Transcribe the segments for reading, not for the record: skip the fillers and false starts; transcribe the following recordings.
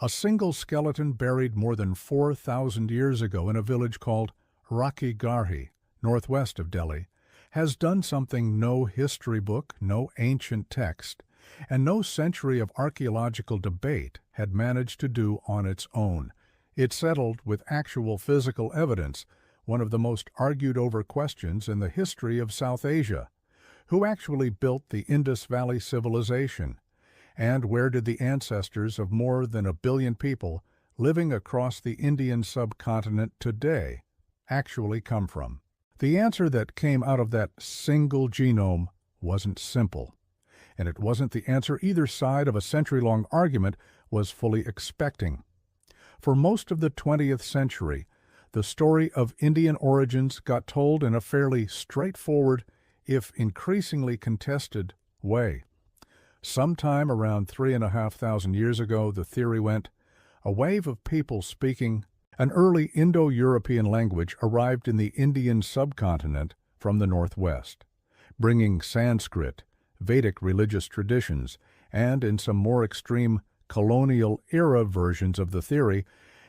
A single skeleton buried more than 4,000 years ago in a village called Rakhigarhi, northwest of Delhi, has done something no history book, no ancient text, and no century of archaeological debate had managed to do on its own. It settled with actual physical evidence, one of the most argued over questions in the history of South Asia. Who actually built the Indus Valley Civilization? And where did the ancestors of more than 1 billion people living across the Indian subcontinent today actually come from? The answer that came out of that single genome wasn't simple, and it wasn't the answer either side of a century-long argument was fully expecting. For most of the 20th century, the story of Indian origins got told in a fairly straightforward, if increasingly contested, way. Sometime around 3,500 years ago, the theory went, a wave of people speaking an early Indo-European language arrived in the Indian subcontinent from the northwest, bringing Sanskrit, Vedic religious traditions, and in some more extreme colonial-era versions of the theory,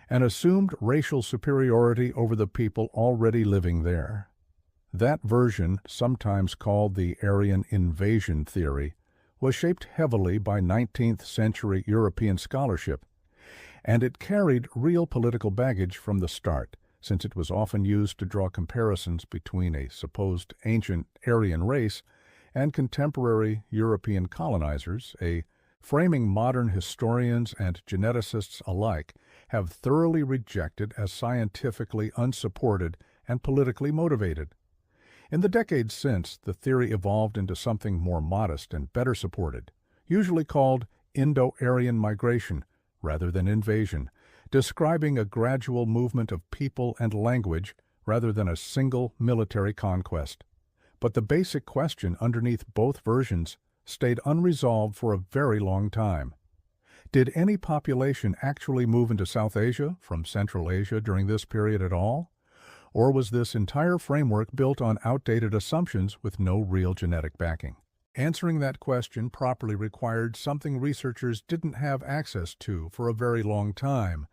an assumed racial superiority over the people already living there. That version, sometimes called the Aryan invasion theory, was shaped heavily by 19th century European scholarship, and it carried real political baggage from the start, since it was often used to draw comparisons between a supposed ancient Aryan race and contemporary European colonizers, a framing modern historians and geneticists alike have thoroughly rejected as scientifically unsupported and politically motivated. In the decades since, the theory evolved into something more modest and better supported, usually called Indo-Aryan migration rather than invasion, describing a gradual movement of people and language rather than a single military conquest. But the basic question underneath both versions stayed unresolved for a very long time. Did any population actually move into South Asia from Central Asia during this period at all? Or was this entire framework built on outdated assumptions with no real genetic backing? Answering that question properly required something researchers didn't have access to for a very long time: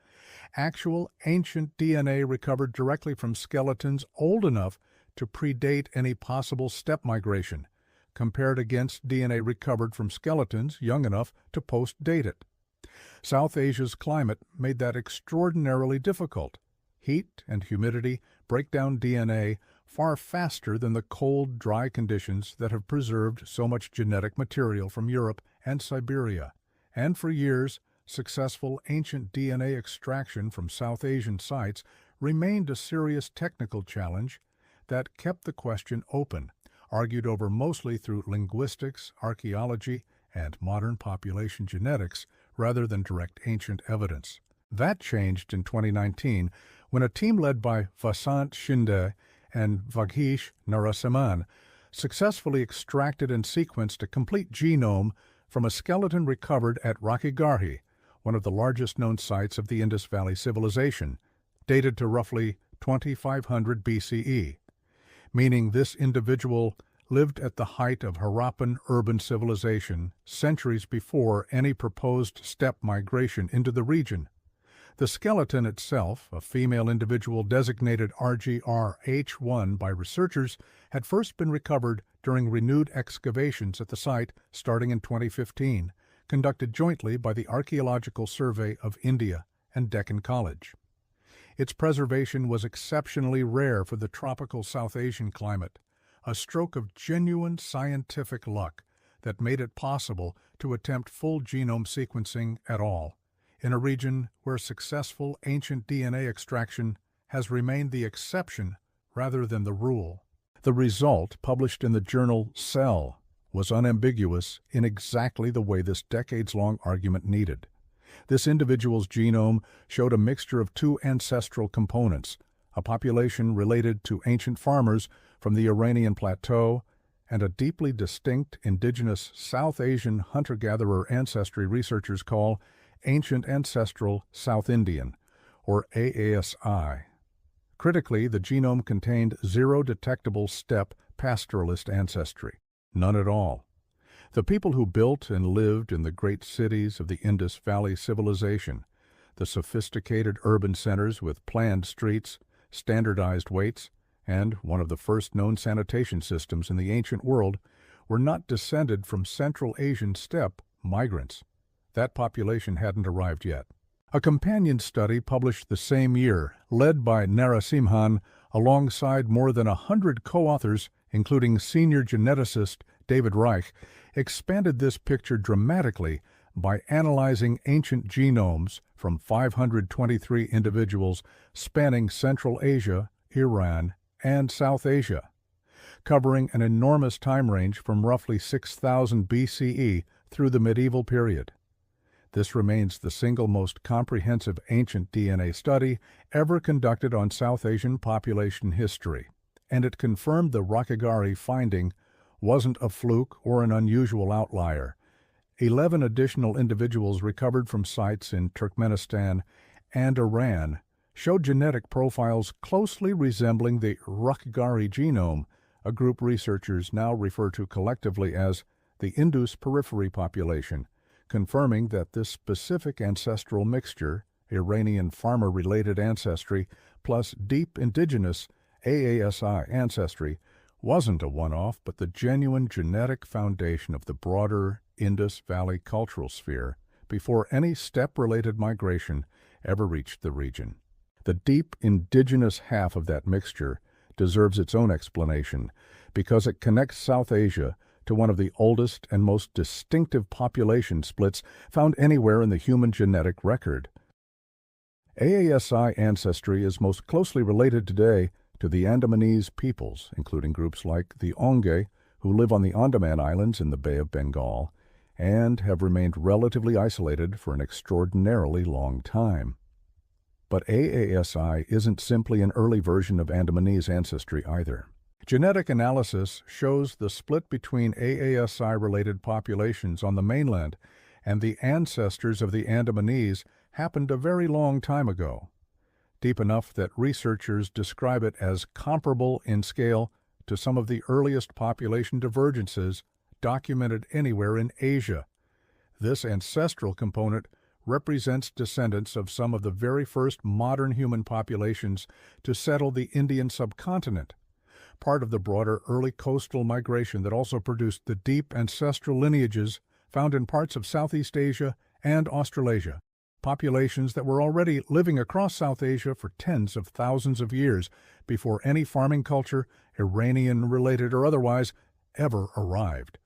actual ancient DNA recovered directly from skeletons old enough to predate any possible steppe migration, compared against DNA recovered from skeletons young enough to post-date it. South Asia's climate made that extraordinarily difficult. Heat and humidity break down DNA far faster than the cold, dry conditions that have preserved so much genetic material from Europe and Siberia, and for years, successful ancient DNA extraction from South Asian sites remained a serious technical challenge that kept the question open, argued over mostly through linguistics, archaeology, and modern population genetics rather than direct ancient evidence. That changed in 2019 when a team led by Vasant Shinde and Vaghish Narasimhan successfully extracted and sequenced a complete genome from a skeleton recovered at Rakhigarhi, one of the largest known sites of the Indus Valley Civilization, dated to roughly 2500 BCE, meaning this individual lived at the height of Harappan urban civilization centuries before any proposed steppe migration into the region. The skeleton itself, a female individual designated RGR-H1 by researchers, had first been recovered during renewed excavations at the site starting in 2015, conducted jointly by the Archaeological Survey of India and Deccan College. Its preservation was exceptionally rare for the tropical South Asian climate, a stroke of genuine scientific luck that made it possible to attempt full genome sequencing at all, in a region where successful ancient DNA extraction has remained the exception rather than the rule. The result, published in the journal Cell, was unambiguous in exactly the way this decades-long argument needed. This individual's genome showed a mixture of two ancestral components, a population related to ancient farmers from the Iranian plateau and a deeply distinct indigenous South Asian hunter-gatherer ancestry researchers call Ancient Ancestral South Indian, or AASI. Critically, the genome contained zero detectable steppe pastoralist ancestry, none at all. The people who built and lived in the great cities of the Indus Valley Civilization, the sophisticated urban centers with planned streets, standardized weights, and one of the first known sanitation systems in the ancient world, were not descended from Central Asian steppe migrants. That population hadn't arrived yet. A companion study published the same year, led by Narasimhan, alongside more than 100 co-authors, including senior geneticist David Reich, expanded this picture dramatically by analyzing ancient genomes from 523 individuals spanning Central Asia, Iran, and South Asia, covering an enormous time range from roughly 6000 BCE through the medieval period. This remains the single most comprehensive ancient DNA study ever conducted on South Asian population history, and it confirmed the Rakhigarhi finding wasn't a fluke or an unusual outlier. 11 additional individuals recovered from sites in Turkmenistan and Iran showed genetic profiles closely resembling the Rakhigarhi genome, a group researchers now refer to collectively as the Indus periphery population, confirming that this specific ancestral mixture, Iranian farmer-related ancestry, plus deep indigenous AASI ancestry, wasn't a one-off but the genuine genetic foundation of the broader Indus Valley cultural sphere before any steppe-related migration ever reached the region. The deep indigenous half of that mixture deserves its own explanation because it connects South Asia to one of the oldest and most distinctive population splits found anywhere in the human genetic record. AASI ancestry is most closely related today to the Andamanese peoples, including groups like the Onge, who live on the Andaman Islands in the Bay of Bengal, and have remained relatively isolated for an extraordinarily long time. But AASI isn't simply an early version of Andamanese ancestry either. Genetic analysis shows the split between AASI-related populations on the mainland and the ancestors of the Andamanese happened a very long time ago, deep enough that researchers describe it as comparable in scale to some of the earliest population divergences documented anywhere in Asia. This ancestral component represents descendants of some of the very first modern human populations to settle the Indian subcontinent, part of the broader early coastal migration that also produced the deep ancestral lineages found in parts of Southeast Asia and Australasia, populations that were already living across South Asia for tens of thousands of years before any farming culture, Iranian-related or otherwise, ever arrived.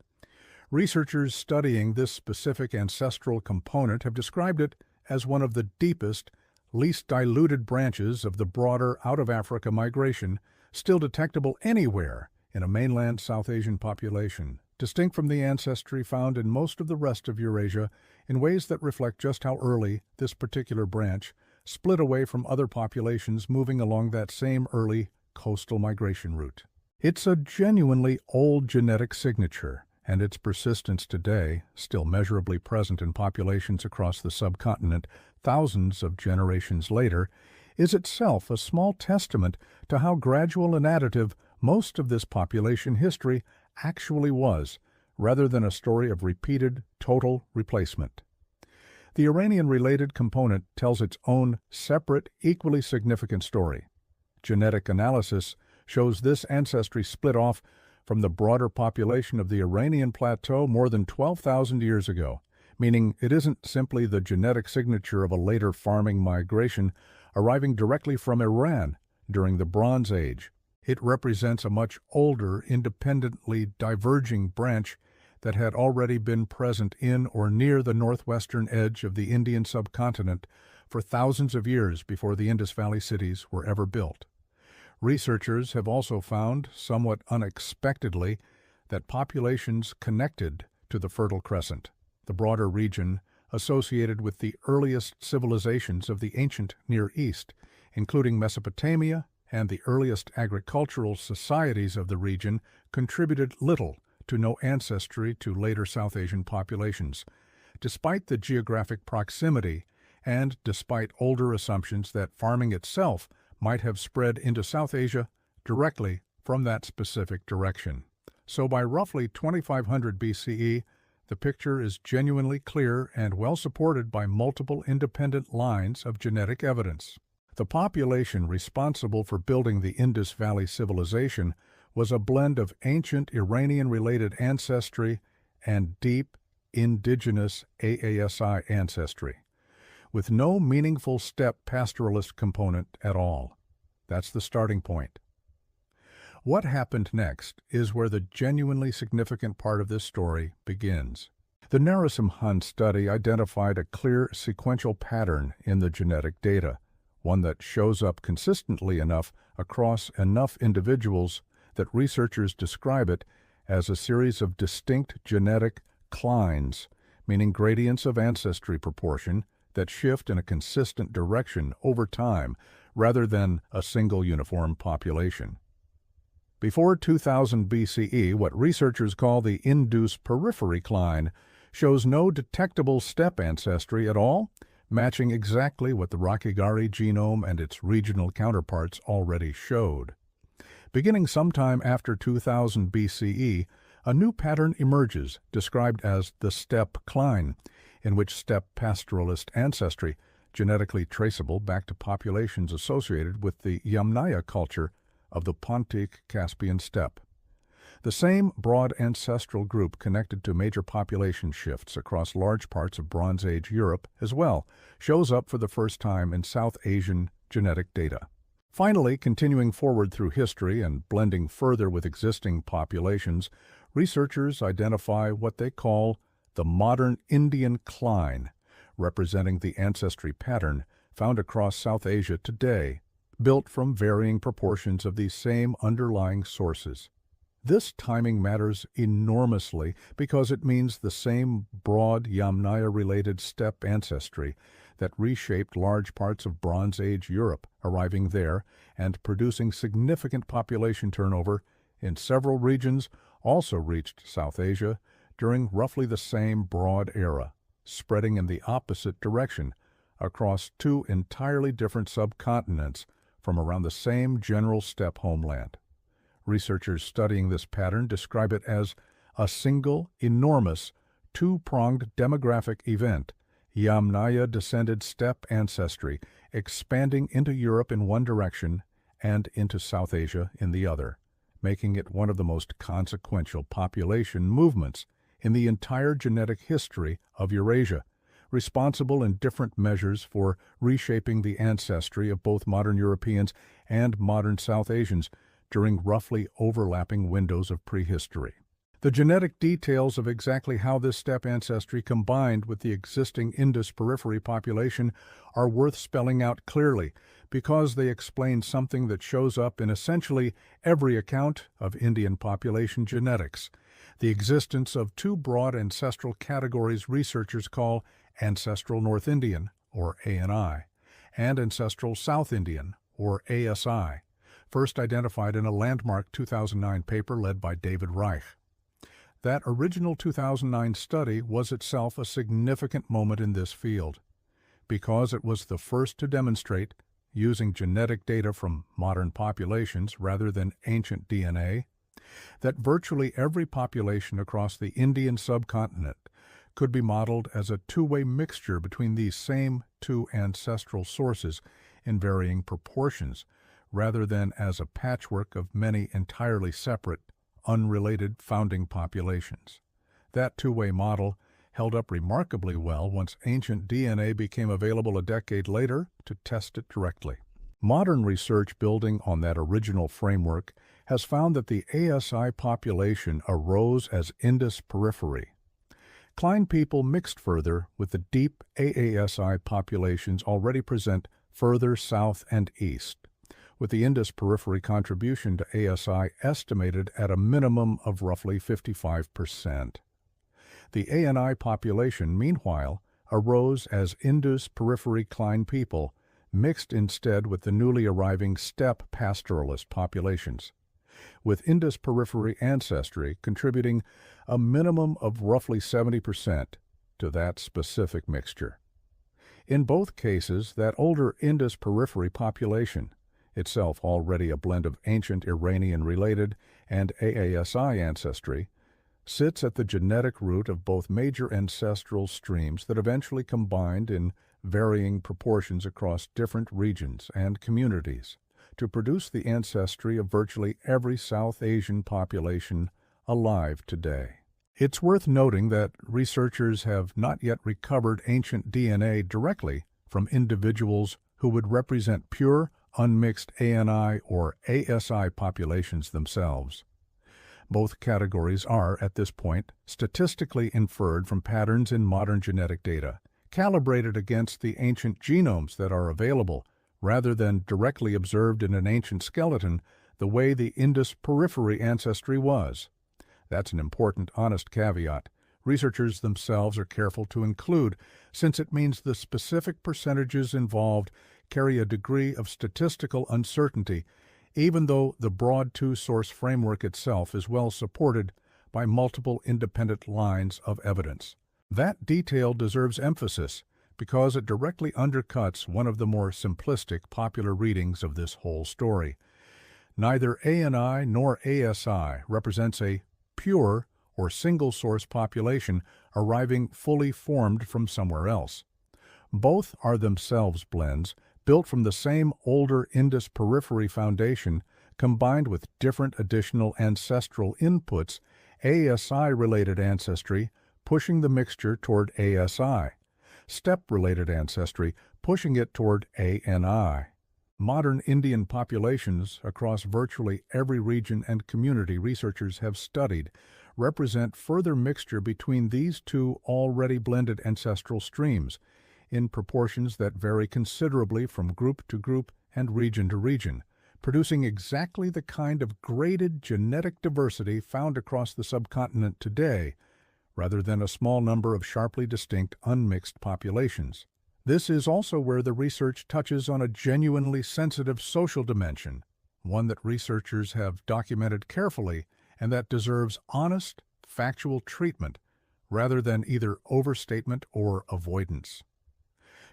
Researchers studying this specific ancestral component have described it as one of the deepest, least diluted branches of the broader out-of-Africa migration still detectable anywhere in a mainland South Asian population, distinct from the ancestry found in most of the rest of Eurasia in ways that reflect just how early this particular branch split away from other populations moving along that same early coastal migration route. It's a genuinely old genetic signature, and its persistence today, still measurably present in populations across the subcontinent thousands of generations later, is itself a small testament to how gradual and additive most of this population history actually was, rather than a story of repeated, total replacement. The Iranian-related component tells its own separate, equally significant story. Genetic analysis shows this ancestry split off from the broader population of the Iranian plateau more than 12,000 years ago, meaning it isn't simply the genetic signature of a later farming migration arriving directly from Iran during the Bronze Age. It represents a much older, independently diverging branch that had already been present in or near the northwestern edge of the Indian subcontinent for thousands of years before the Indus Valley cities were ever built. Researchers have also found, somewhat unexpectedly, that populations connected to the Fertile Crescent, the broader region associated with the earliest civilizations of the ancient Near East, including Mesopotamia and the earliest agricultural societies of the region, contributed little to no ancestry to later South Asian populations, despite the geographic proximity and despite older assumptions that farming itself might have spread into South Asia directly from that specific direction. So by roughly 2500 BCE, The picture is genuinely clear and well supported by multiple independent lines of genetic evidence. The population responsible for building the Indus Valley Civilization was a blend of ancient Iranian-related ancestry and deep indigenous AASI ancestry, with no meaningful steppe pastoralist component at all. That's the starting point. What happened next is where the genuinely significant part of this story begins. The Narasimhan study identified a clear sequential pattern in the genetic data, one that shows up consistently enough across enough individuals that researchers describe it as a series of distinct genetic clines, meaning gradients of ancestry proportion that shift in a consistent direction over time rather than a single uniform population. Before 2000 BCE, what researchers call the Indus periphery cline shows no detectable steppe ancestry at all, matching exactly what the Rakhigarhi genome and its regional counterparts already showed. Beginning sometime after 2000 BCE, a new pattern emerges, described as the steppe cline, in which steppe pastoralist ancestry, genetically traceable back to populations associated with the Yamnaya culture of the Pontic-Caspian steppe. The same broad ancestral group connected to major population shifts across large parts of Bronze Age Europe as well shows up for the first time in South Asian genetic data. Finally, continuing forward through history and blending further with existing populations, researchers identify what they call the modern Indian cline, representing the ancestry pattern found across South Asia today, built from varying proportions of these same underlying sources. This timing matters enormously because it means the same broad Yamnaya-related steppe ancestry that reshaped large parts of Bronze Age Europe, arriving there and producing significant population turnover in several regions, also reached South Asia during roughly the same broad era, spreading in the opposite direction across two entirely different subcontinents from around the same general steppe homeland. Researchers studying this pattern describe it as a single, enormous, two-pronged demographic event, Yamnaya-descended steppe ancestry expanding into Europe in one direction and into South Asia in the other, making it one of the most consequential population movements in the entire genetic history of Eurasia, responsible in different measures for reshaping the ancestry of both modern Europeans and modern South Asians during roughly overlapping windows of prehistory. The genetic details of exactly how this steppe ancestry combined with the existing Indus periphery population are worth spelling out clearly because they explain something that shows up in essentially every account of Indian population genetics: the existence of two broad ancestral categories researchers call ancestral North Indian, or ANI, and ancestral South Indian, or ASI, first identified in a landmark 2009 paper led by David Reich. That original 2009 study was itself a significant moment in this field, because it was the first to demonstrate, using genetic data from modern populations rather than ancient DNA, that virtually every population across the Indian subcontinent could be modeled as a two-way mixture between these same two ancestral sources in varying proportions, rather than as a patchwork of many entirely separate, unrelated founding populations. That two-way model held up remarkably well once ancient DNA became available a decade later to test it directly. Modern research building on that original framework has found that the ASI population arose as Indus periphery. Cline people mixed further with the deep AASI populations already present further south and east, with the Indus periphery contribution to ASI estimated at a minimum of roughly 55%. The ANI population, meanwhile, arose as Indus periphery cline people, mixed instead with the newly arriving steppe pastoralist populations, with Indus periphery ancestry contributing a minimum of roughly 70% to that specific mixture. In both cases, that older Indus periphery population, itself already a blend of ancient Iranian-related and AASI ancestry, sits at the genetic root of both major ancestral streams that eventually combined in varying proportions across different regions and communities to produce the ancestry of virtually every South Asian population alive today. It's worth noting that researchers have not yet recovered ancient DNA directly from individuals who would represent pure, unmixed ANI or ASI populations themselves. Both categories are, at this point, statistically inferred from patterns in modern genetic data, calibrated against the ancient genomes that are available, rather than directly observed in an ancient skeleton the way the Indus periphery ancestry was. That's an important, honest caveat researchers themselves are careful to include, since it means the specific percentages involved carry a degree of statistical uncertainty, even though the broad two-source framework itself is well supported by multiple independent lines of evidence. That detail deserves emphasis because it directly undercuts one of the more simplistic popular readings of this whole story. Neither ANI nor ASI represents a pure or single-source population arriving fully formed from somewhere else. Both are themselves blends built from the same older Indus periphery foundation combined with different additional ancestral inputs, ASI-related ancestry pushing the mixture toward ASI, steppe-related ancestry pushing it toward ANI. Modern Indian populations across virtually every region and community researchers have studied represent further mixture between these two already blended ancestral streams, in proportions that vary considerably from group to group and region to region, producing exactly the kind of graded genetic diversity found across the subcontinent today, rather than a small number of sharply distinct unmixed populations. This is also where the research touches on a genuinely sensitive social dimension, one that researchers have documented carefully and that deserves honest, factual treatment rather than either overstatement or avoidance.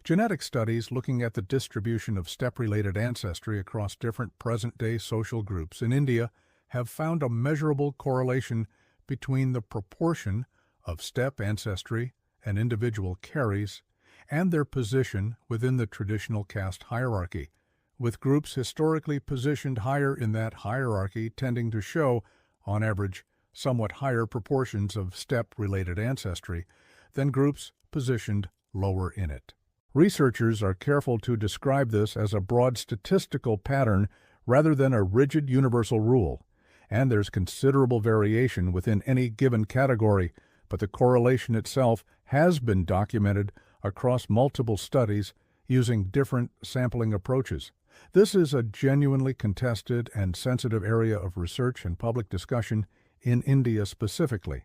Genetic studies looking at the distribution of steppe-related ancestry across different present-day social groups in India have found a measurable correlation between the proportion of steppe ancestry an individual carries and their position within the traditional caste hierarchy, with groups historically positioned higher in that hierarchy tending to show, on average, somewhat higher proportions of steppe-related ancestry than groups positioned lower in it. Researchers are careful to describe this as a broad statistical pattern rather than a rigid universal rule, and there's considerable variation within any given category, but the correlation itself has been documented across multiple studies using different sampling approaches. This is a genuinely contested and sensitive area of research and public discussion in India specifically,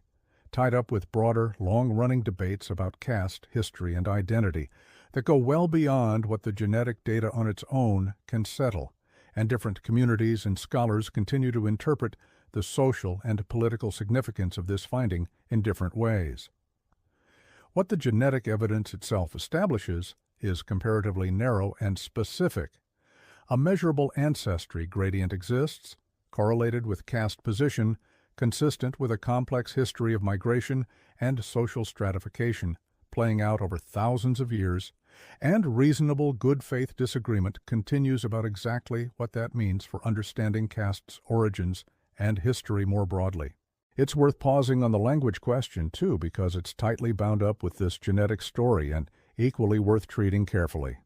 tied up with broader, long-running debates about caste, history, and identity that go well beyond what the genetic data on its own can settle, and different communities and scholars continue to interpret the social and political significance of this finding in different ways. What the genetic evidence itself establishes is comparatively narrow and specific. A measurable ancestry gradient exists, correlated with caste position, consistent with a complex history of migration and social stratification, playing out over thousands of years, and reasonable good faith disagreement continues about exactly what that means for understanding caste's origins and history more broadly. It's worth pausing on the language question, too, because it's tightly bound up with this genetic story and equally worth treating carefully.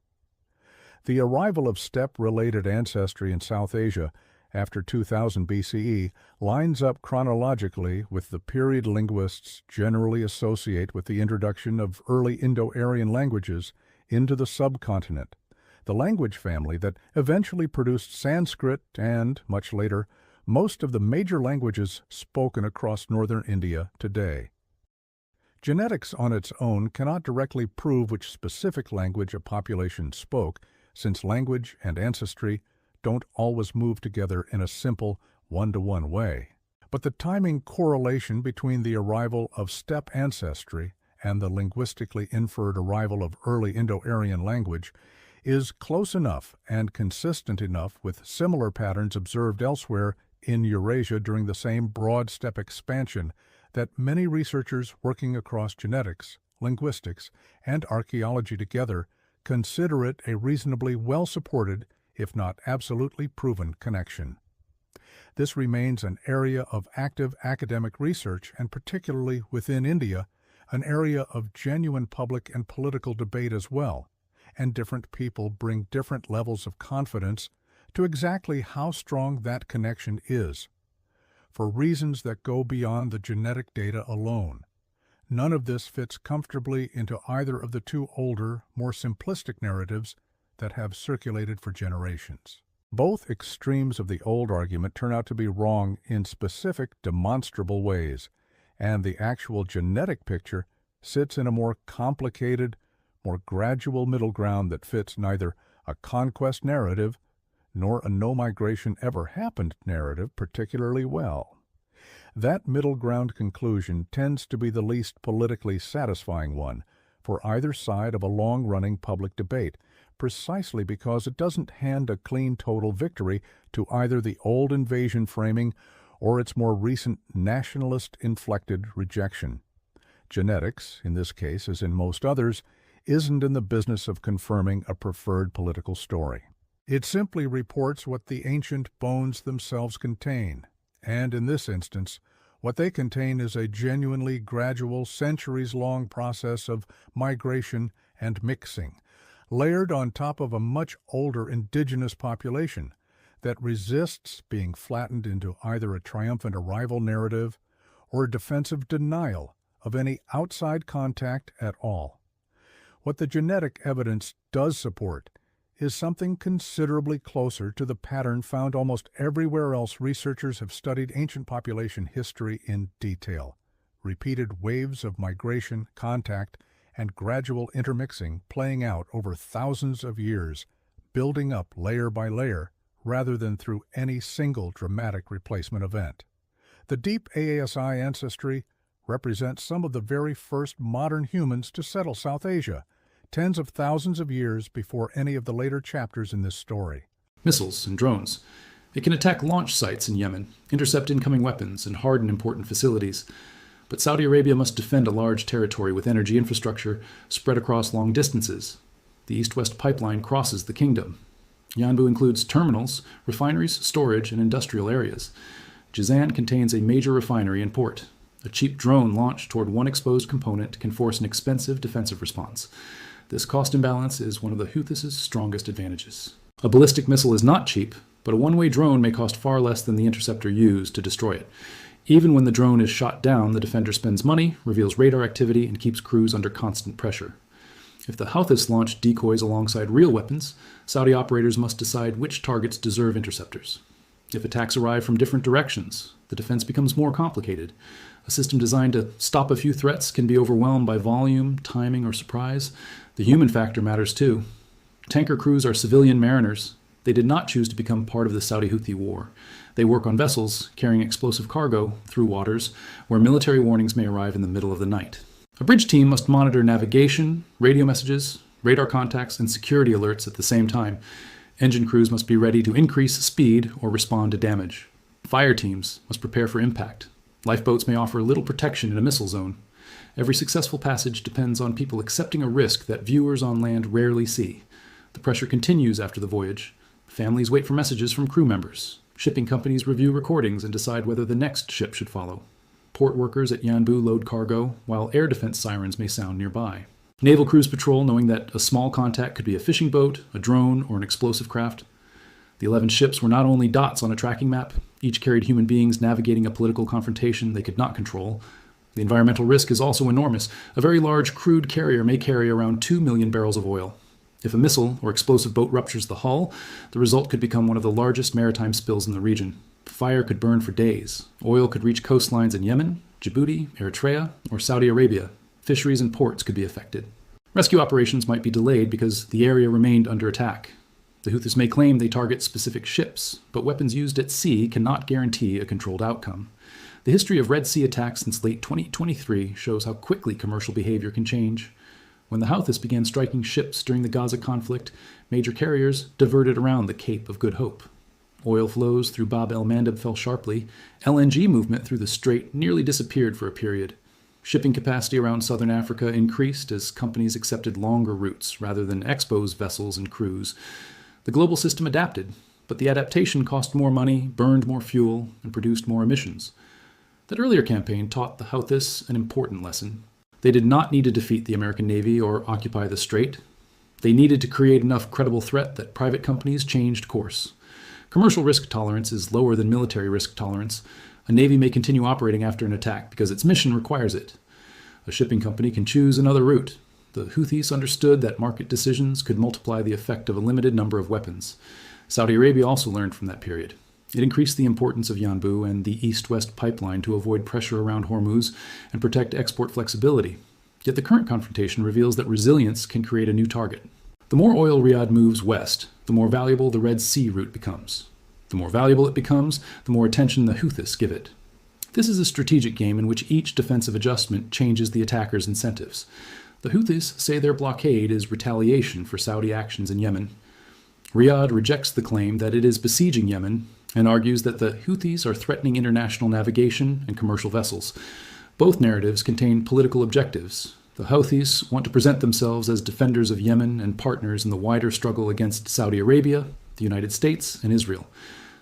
The arrival of steppe-related ancestry in South Asia after 2000 BCE lines up chronologically with the period linguists generally associate with the introduction of early Indo-Aryan languages into the subcontinent, the language family that eventually produced Sanskrit and, much later, most of the major languages spoken across northern India today. Genetics on its own cannot directly prove which specific language a population spoke, since language and ancestry don't always move together in a simple, one-to-one way. But the timing correlation between the arrival of steppe ancestry and the linguistically inferred arrival of early Indo-Aryan language is close enough and consistent enough with similar patterns observed elsewhere in Eurasia during the same broad steppe expansion that many researchers working across genetics, linguistics, and archaeology together consider it a reasonably well-supported, if not absolutely proven, connection. This remains an area of active academic research, and particularly within India, an area of genuine public and political debate as well, and different people bring different levels of confidence to exactly how strong that connection is, for reasons that go beyond the genetic data alone. None of this fits comfortably into either of the two older, more simplistic narratives that have circulated for generations. Both extremes of the old argument turn out to be wrong in specific, demonstrable ways, and the actual genetic picture sits in a more complicated, more gradual middle ground that fits neither a conquest narrative nor a no migration ever happened narrative particularly well. That middle ground conclusion tends to be the least politically satisfying one for either side of a long-running public debate, precisely because it doesn't hand a clean total victory to either the old invasion framing or its more recent nationalist-inflected rejection. Genetics, in this case as in most others, isn't in the business of confirming a preferred political story. It simply reports what the ancient bones themselves contain, and in this instance, what they contain is a genuinely gradual, centuries-long process of migration and mixing, layered on top of a much older indigenous population that resists being flattened into either a triumphant arrival narrative or a defensive denial of any outside contact at all. What the genetic evidence does support is something considerably closer to the pattern found almost everywhere else researchers have studied ancient population history in detail: repeated waves of migration, contact, and gradual intermixing playing out over thousands of years, building up layer by layer, rather than through any single dramatic replacement event. The deep AASI ancestry represents some of the very first modern humans to settle South Asia, tens of thousands of years before any of the later chapters in this story. Missiles and drones. It can attack launch sites in Yemen, intercept incoming weapons, and harden important facilities. But Saudi Arabia must defend a large territory with energy infrastructure spread across long distances. The East-West pipeline crosses the kingdom. Yanbu includes terminals, refineries, storage, and industrial areas. Jizan contains a major refinery and port. A cheap drone launched toward one exposed component can force an expensive defensive response. This cost imbalance is one of the Houthis' strongest advantages. A ballistic missile is not cheap, but a one-way drone may cost far less than the interceptor used to destroy it. Even when the drone is shot down, the defender spends money, reveals radar activity, and keeps crews under constant pressure. If the Houthis launch decoys alongside real weapons, Saudi operators must decide which targets deserve interceptors. If attacks arrive from different directions, the defense becomes more complicated. A system designed to stop a few threats can be overwhelmed by volume, timing, or surprise. The human factor matters too. Tanker crews are civilian mariners. They did not choose to become part of the Saudi-Houthi war. They work on vessels carrying explosive cargo through waters where military warnings may arrive in the middle of the night. A bridge team must monitor navigation, radio messages, radar contacts, and security alerts at the same time. Engine crews must be ready to increase speed or respond to damage. Fire teams must prepare for impact. Lifeboats may offer little protection in a missile zone. Every successful passage depends on people accepting a risk that viewers on land rarely see. The pressure continues after the voyage. Families wait for messages from crew members. Shipping companies review recordings and decide whether the next ship should follow. Port workers at Yanbu load cargo, while air defense sirens may sound nearby. Naval crews patrol, knowing that a small contact could be a fishing boat, a drone, or an explosive craft. The 11 ships were not only dots on a tracking map. Each carried human beings navigating a political confrontation they could not control. The environmental risk is also enormous. A very large crude carrier may carry around 2 million barrels of oil. If a missile or explosive boat ruptures the hull, the result could become one of the largest maritime spills in the region. Fire could burn for days. Oil could reach coastlines in Yemen, Djibouti, Eritrea, or Saudi Arabia. Fisheries and ports could be affected. Rescue operations might be delayed because the area remained under attack. The Houthis may claim they target specific ships, but weapons used at sea cannot guarantee a controlled outcome. The history of Red Sea attacks since late 2023 shows how quickly commercial behavior can change. When the Houthis began striking ships during the Gaza conflict, major carriers diverted around the Cape of Good Hope. Oil flows through Bab el-Mandeb fell sharply. LNG movement through the strait nearly disappeared for a period. Shipping capacity around southern Africa increased as companies accepted longer routes rather than expose vessels and crews. The global system adapted, but the adaptation cost more money, burned more fuel, and produced more emissions. That earlier campaign taught the Houthis an important lesson. They did not need to defeat the American Navy or occupy the strait. They needed to create enough credible threat that private companies changed course. Commercial risk tolerance is lower than military risk tolerance. A navy may continue operating after an attack because its mission requires it. A shipping company can choose another route. The Houthis understood that market decisions could multiply the effect of a limited number of weapons. Saudi Arabia also learned from that period. It increased the importance of Yanbu and the east-west pipeline to avoid pressure around Hormuz and protect export flexibility. Yet the current confrontation reveals that resilience can create a new target. The more oil Riyadh moves west, the more valuable the Red Sea route becomes. The more valuable it becomes, the more attention the Houthis give it. This is a strategic game in which each defensive adjustment changes the attacker's incentives. The Houthis say their blockade is retaliation for Saudi actions in Yemen. Riyadh rejects the claim that it is besieging Yemen and argues that the Houthis are threatening international navigation and commercial vessels. Both narratives contain political objectives. The Houthis want to present themselves as defenders of Yemen and partners in the wider struggle against Saudi Arabia, the United States, and Israel.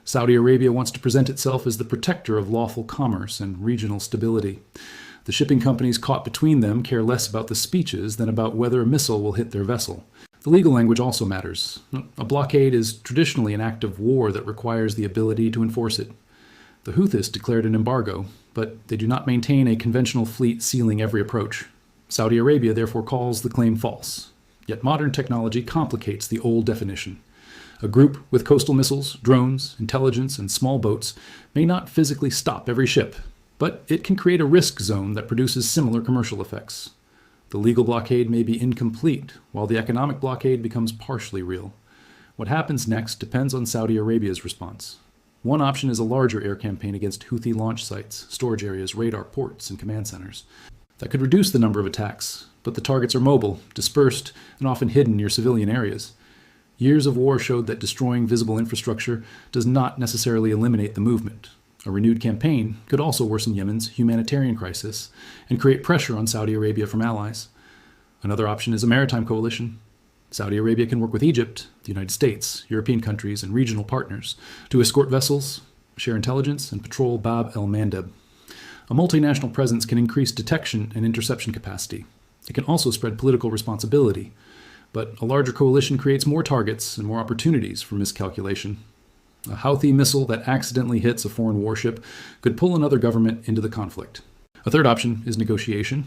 Saudi Arabia wants to present itself as the protector of lawful commerce and regional stability. The shipping companies caught between them care less about the speeches than about whether a missile will hit their vessel. The legal language also matters. A blockade is traditionally an act of war that requires the ability to enforce it. The Houthis declared an embargo, but they do not maintain a conventional fleet sealing every approach. Saudi Arabia therefore calls the claim false. Yet modern technology complicates the old definition. A group with coastal missiles, drones, intelligence, and small boats may not physically stop every ship, but it can create a risk zone that produces similar commercial effects. The legal blockade may be incomplete, while the economic blockade becomes partially real. What happens next depends on Saudi Arabia's response. One option is a larger air campaign against Houthi launch sites, storage areas, radar ports, and command centers. That could reduce the number of attacks, but the targets are mobile, dispersed, and often hidden near civilian areas. Years of war showed that destroying visible infrastructure does not necessarily eliminate the movement. A renewed campaign could also worsen Yemen's humanitarian crisis and create pressure on Saudi Arabia from allies. Another option is a maritime coalition. Saudi Arabia can work with Egypt, the United States, European countries, and regional partners to escort vessels, share intelligence, and patrol Bab el-Mandeb. A multinational presence can increase detection and interception capacity. It can also spread political responsibility. But a larger coalition creates more targets and more opportunities for miscalculation. A Houthi missile that accidentally hits a foreign warship could pull another government into the conflict. A third option is negotiation.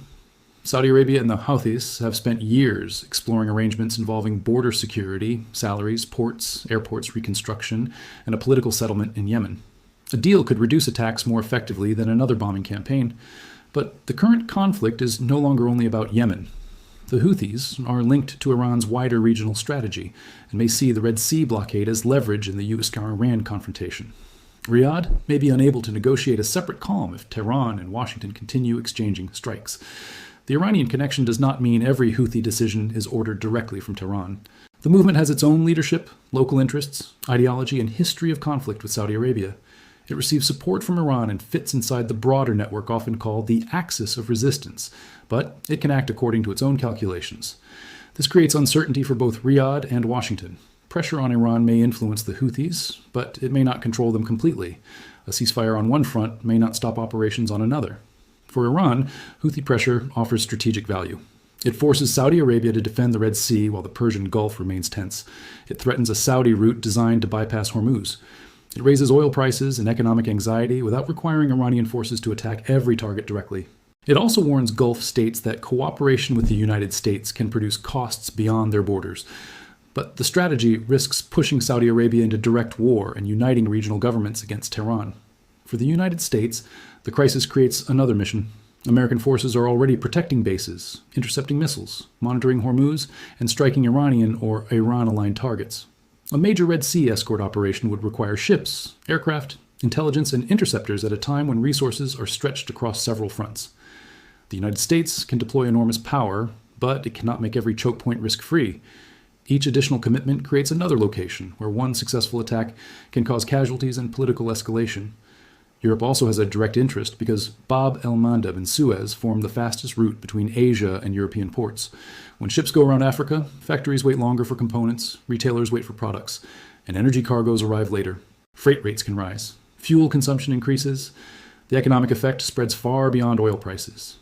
Saudi Arabia and the Houthis have spent years exploring arrangements involving border security, salaries, ports, airports reconstruction, and a political settlement in Yemen. A deal could reduce attacks more effectively than another bombing campaign, but the current conflict is no longer only about Yemen. The Houthis are linked to Iran's wider regional strategy and may see the Red Sea blockade as leverage in the US-Iran confrontation. Riyadh may be unable to negotiate a separate calm if Tehran and Washington continue exchanging strikes. The Iranian connection does not mean every Houthi decision is ordered directly from Tehran. The movement has its own leadership, local interests, ideology, and history of conflict with Saudi Arabia. It receives support from Iran and fits inside the broader network often called the axis of resistance, but it can act according to its own calculations. This creates uncertainty for both Riyadh and Washington. Pressure on Iran may influence the Houthis, but it may not control them completely. A ceasefire on one front may not stop operations on another. For Iran, Houthi pressure offers strategic value. It forces Saudi Arabia to defend the Red Sea while the Persian Gulf remains tense. It threatens a Saudi route designed to bypass Hormuz. It raises oil prices and economic anxiety without requiring Iranian forces to attack every target directly. It also warns Gulf states that cooperation with the United States can produce costs beyond their borders. But the strategy risks pushing Saudi Arabia into direct war and uniting regional governments against Tehran. For the United States, the crisis creates another mission. American forces are already protecting bases, intercepting missiles, monitoring Hormuz, and striking Iranian or Iran-aligned targets. A major Red Sea escort operation would require ships, aircraft, intelligence, and interceptors at a time when resources are stretched across several fronts. The United States can deploy enormous power, but it cannot make every choke point risk-free. Each additional commitment creates another location where one successful attack can cause casualties and political escalation. Europe also has a direct interest because Bab el-Mandeb and Suez form the fastest route between Asia and European ports. When ships go around Africa, factories wait longer for components, retailers wait for products, and energy cargoes arrive later. Freight rates can rise. Fuel consumption increases. The economic effect spreads far beyond oil prices.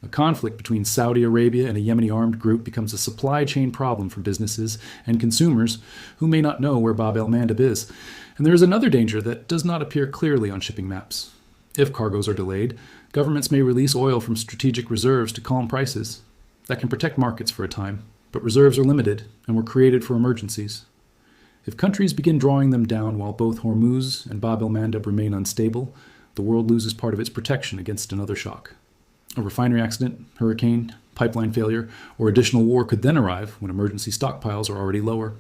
A conflict between Saudi Arabia and a Yemeni armed group becomes a supply chain problem for businesses and consumers who may not know where Bab el-Mandeb is. And there is another danger that does not appear clearly on shipping maps. If cargoes are delayed, governments may release oil from strategic reserves to calm prices. That can protect markets for a time, but reserves are limited and were created for emergencies. If countries begin drawing them down while both Hormuz and Bab el-Mandeb remain unstable, the world loses part of its protection against another shock. A refinery accident, hurricane, pipeline failure, or additional war could then arrive when emergency stockpiles are already lower.